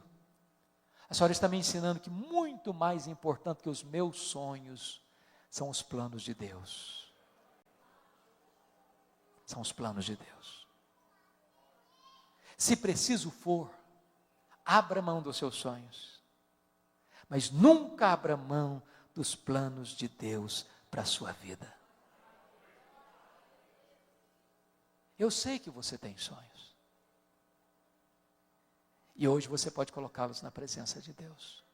a senhora está me ensinando que muito mais importante que os meus sonhos são os planos de Deus. São os planos de Deus. Se preciso for, abra mão dos seus sonhos, mas nunca abra mão dos planos de Deus para a sua vida. Eu sei que você tem sonhos, e hoje você pode colocá-los na presença de Deus.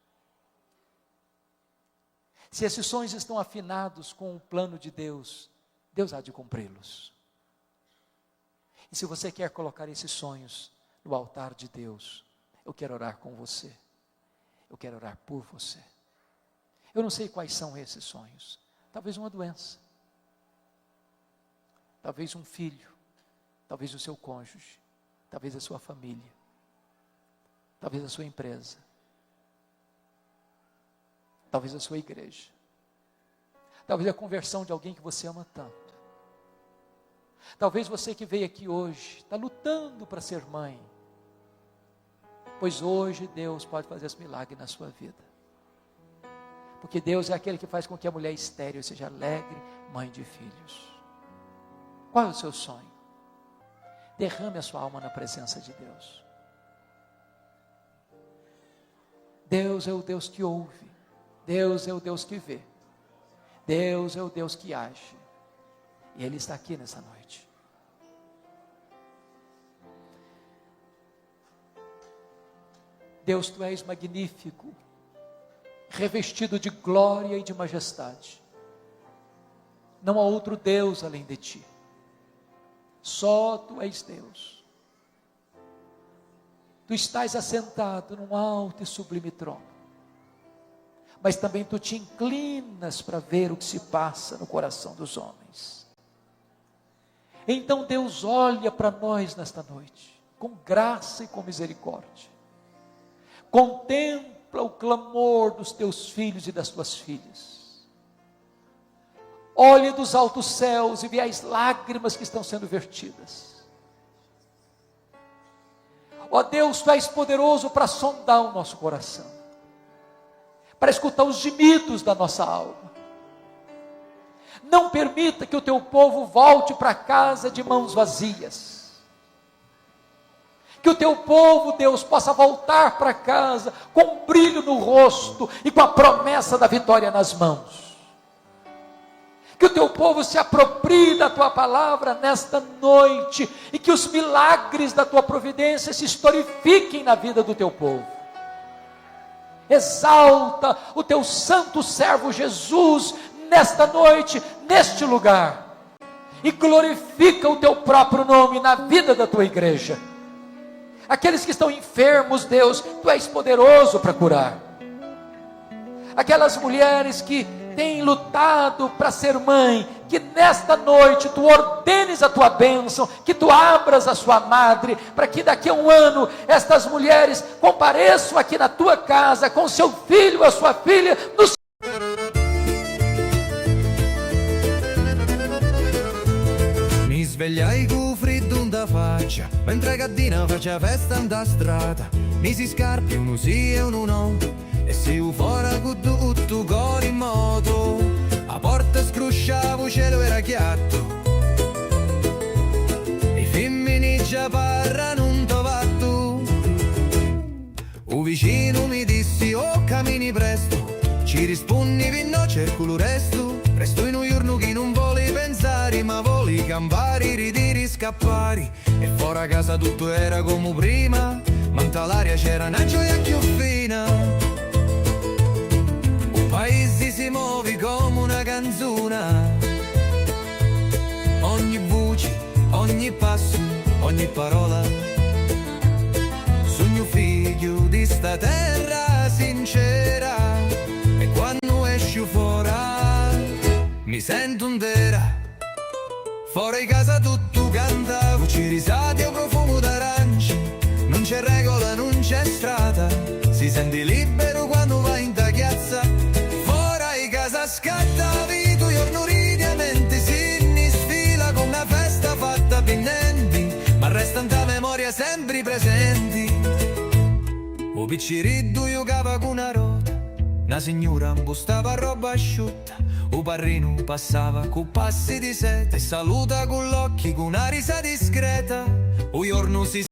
Se esses sonhos estão afinados com o plano de Deus, Deus há de cumpri-los. E se você quer colocar esses sonhos no altar de Deus, eu quero orar com você. Eu quero orar por você. Eu não sei quais são esses sonhos. Talvez uma doença. Talvez um filho. Talvez o seu cônjuge. Talvez a sua família. Talvez a sua empresa. Talvez a sua igreja. Talvez a conversão de alguém que você ama tanto. Talvez você que veio aqui hoje, está lutando para ser mãe. Pois hoje Deus pode fazer esse milagre na sua vida. Porque Deus é aquele que faz com que a mulher estéril seja alegre, mãe de filhos. Qual é o seu sonho? Derrame a sua alma na presença de Deus. Deus é o Deus que ouve. Deus é o Deus que vê. Deus é o Deus que age. E Ele está aqui nessa noite. Deus, Tu és magnífico, revestido de glória e de majestade. Não há outro Deus além de Ti. Só Tu és Deus. Tu estás assentado num alto e sublime trono. Mas também Tu te inclinas para ver o que se passa no coração dos homens. Então Deus olha para nós nesta noite, com graça e com misericórdia. Contempla o clamor dos Teus filhos e das Tuas filhas. Olha dos altos céus e vê as lágrimas que estão sendo vertidas. Ó Deus, Tu és poderoso para sondar o nosso coração, para escutar os gemidos da nossa alma. Não permita que o Teu povo volte para casa de mãos vazias. Que o Teu povo, Deus, possa voltar para casa com um brilho no rosto e com a promessa da vitória nas mãos. Que o Teu povo se aproprie da Tua palavra nesta noite e que os milagres da Tua providência se historifiquem na vida do Teu povo. Exalta o Teu santo servo Jesus nesta noite, neste lugar, e glorifica o Teu próprio nome na vida da Tua igreja. Aqueles que estão enfermos, Deus, Tu és poderoso para curar. Aquelas mulheres que têm lutado para ser mãe, que nesta noite Tu ordenes a Tua bênção, que Tu abras a sua madre, para que daqui a um ano, estas mulheres compareçam aqui na Tua casa, com seu filho, a sua filha, no Svegliai con freddo da faccia, mentre Caddina faccia festa da strada. Misi scarpe, uno sì e uno no, e si fuori con tutto con in moto. A porta scrusciavo, cielo era chiatto, e femmini già parlano un tovatto. Un vicino mi dissi, oh cammini presto, ci rispondi no cerco lo resto. Resto in un giorno che non vuole pensare, ma vuole campare, ridere, scappare. E fuori casa tutto era come prima, ma in l'aria c'era una gioia più fina. Un paese si muove come una canzone, ogni voce, ogni passo, ogni parola. Sogno figlio di sta terra sincera, e quando esci fuori mi sento intera. Fuori casa tutto cantavo, ci risate o profumo d'aranci. Non c'è regola, non c'è strada, si sente libero quando vai in ta chiazza. Fuori casa scattavi, tu giorno ridi e mente si sfila con una festa fatta per niente, ma resta picciriddu giocava con una rota, una signora impostava roba asciutta, un parrino passava con passi di seta e saluta con l'occhi con una risa discreta. Un giorno si